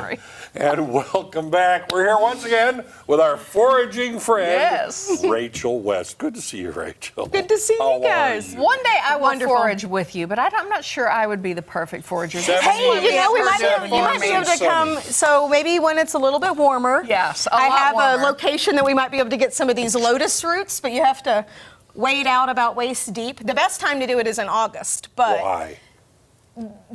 Sorry. And welcome back. We're here once again with our foraging friend, Yes. Rachel West. Good to see you, Rachel. Good to see How you guys. are you? One day I will Wonderful. forage with you, but I'm not sure I would be the perfect forager. Hey, you know, you might be able to come. So maybe when it's a little bit warmer. Yes, a I lot have warmer. a location that we might be able to get some of these lotus roots, but you have to wade out about waist deep. The best time to do it is in August, but Why?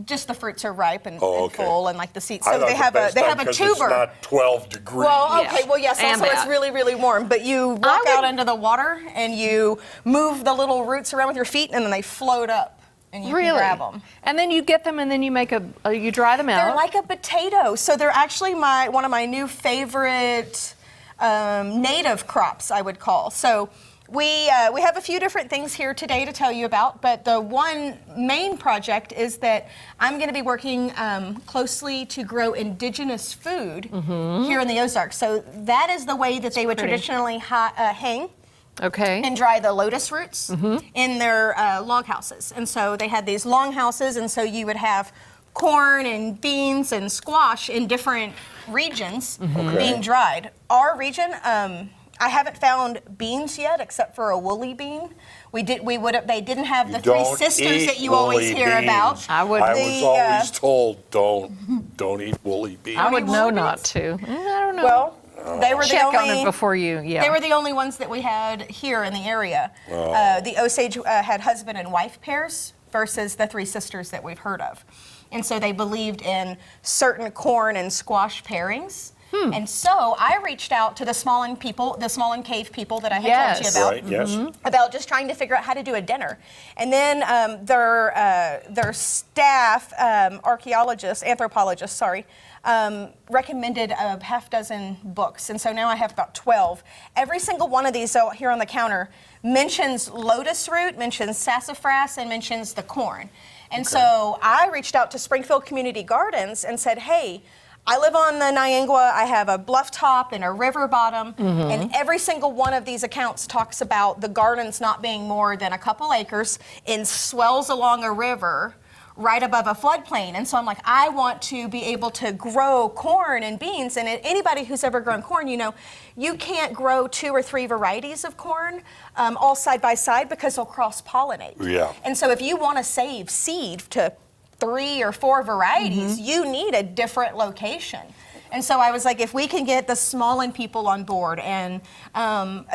just the fruits are ripe and, Oh, and okay. full, and like the seeds. I So thought they the have best a time 'cause tuber. It's not 12 degrees. Well, okay, Yes. well, yes, And also it's that. really, really warm, but you walk out into the water and you move the little roots around with your feet, and then they float up, and you can grab them. And then you get them, and then you make you dry them out. They're like a potato, so they're actually one of my new favorite native crops, I would call. So we have a few different things here today to tell you about, but the one main project is that I'm going to be working closely to grow indigenous food here in the Ozarks. So that is the way that they would traditionally hang Okay. and dry the lotus roots in their log houses. And so they had these long houses, and so you would have corn and beans and squash in different regions being dried. Our region, I haven't found beans yet, except for a woolly bean. They didn't have the three Don't sisters eat that you always woolly hear beans. about. I would- I The, was always told, don't eat woolly beans. I would eat know woolly not beans? to. I don't know. Well, they were check the only. on it before you. Yeah. They were the only ones that we had here in the area. The Osage had husband and wife pairs versus the three sisters that we've heard of. And so they believed in certain corn and squash pairings. And so I reached out to the Smallin Cave people that I had told you about. Right, yes. About just trying to figure out how to do a dinner. And then their staff, anthropologists, recommended a half dozen books. And so now I have about 12. Every single one of these out here on the counter mentions lotus root, mentions sassafras, and mentions the corn. And so I reached out to Springfield Community Gardens and said, hey, I live on the Niangua. I have a bluff top and a river bottom, and every single one of these accounts talks about the gardens not being more than a couple acres in swells along a river right above a floodplain. And so I'm like, I want to be able to grow corn and beans. And anybody who's ever grown corn, you know, you can't grow 2 or 3 varieties of corn all side by side because they'll cross-pollinate. Yeah. And so if you want to save seed to 3 or 4 varieties, you need a different location. And so I was like, if we can get the Smallin people on board and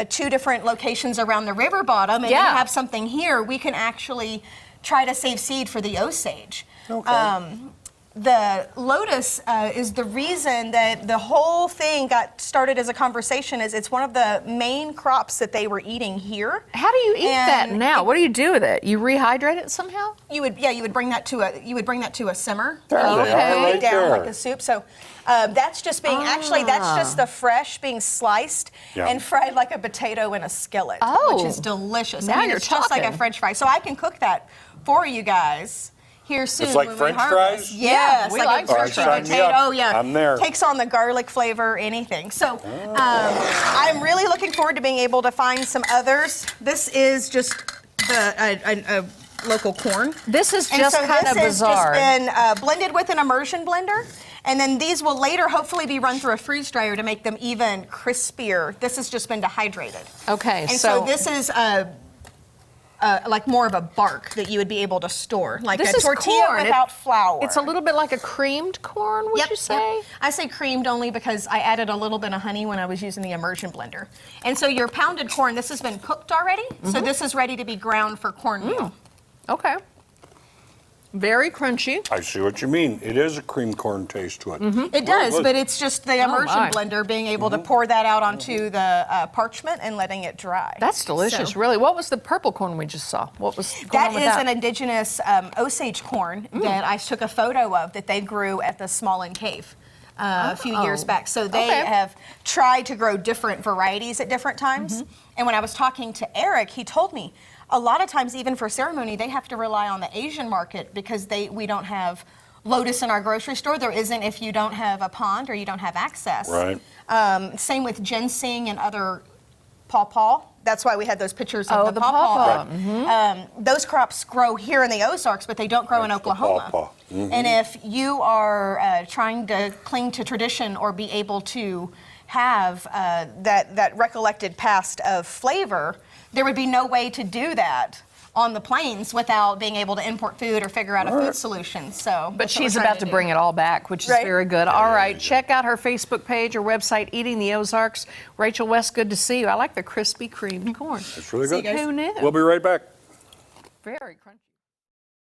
2 different locations around the river bottom and then have something here, we can actually try to save seed for the Osage. Okay. The lotus is the reason that the whole thing got started as a conversation. Is it's one of the main crops that they were eating here. How do you eat that And now? What do you do with it? You rehydrate it somehow? You would bring that to a simmer. There and you they would are, cook right it down there. like a soup. So that's just being that's just the fresh being sliced Yeah. and fried like a potato in a skillet, Oh. which is delicious. Now you're it's just like a talking. French fry. So I can cook that for you guys here soon. It's like when French we harvest. fries? Yes, Yeah, we like like a French turkey fries. Sign me potato. up. Oh yeah, I'm there. Takes on the garlic flavor, anything. So I'm really looking forward to being able to find some others. This is just a local corn. This is And just so kind of this has bizarre. just been blended with an immersion blender. And then these will later hopefully be run through a freeze dryer to make them even crispier. This has just been dehydrated. Okay, And so so this is like more of a bark that you would be able to store, like This a is tortilla corn. without flour. it's a little bit like a creamed corn, would you say? Yep. I say creamed only because I added a little bit of honey when I was using the immersion blender. And so your pounded corn, this has been cooked already, so this is ready to be ground for cornmeal. Okay. Very crunchy. I see what you mean. It is a cream corn taste to it. It does, good. but it's just the immersion my. blender being able to pour that out onto the parchment and letting it dry. That's delicious, So- really. What was the purple corn we just saw? What was going That on with is that? an indigenous Osage corn that I took a photo of that they grew at the Smallin Cave a few years back. So they Okay. have tried to grow different varieties at different times. And when I was talking to Eric, he told me a lot of times, even for ceremony, they have to rely on the Asian market because we don't have lotus in our grocery store. There isn't if you don't have a pond or you don't have access. Right. Same with ginseng and other pawpaw. That's why we had those pictures of Oh, the the pawpaw. pawpaw. Those crops grow here in the Ozarks, but they don't grow in The Oklahoma. pawpaw. And if you are trying to cling to tradition or be able to have that recollected past of flavor, there would be no way to do that on the plains without being able to import food or figure out a food solution. So, But she's about to bring it all back, which is Right. very good. All right, check out her Facebook page or website, Eating the Ozarks. Rachel West, good to see you. I like the crispy creamed corn. It's really See you good. guys. Who knew? We'll be right back. Very crunchy.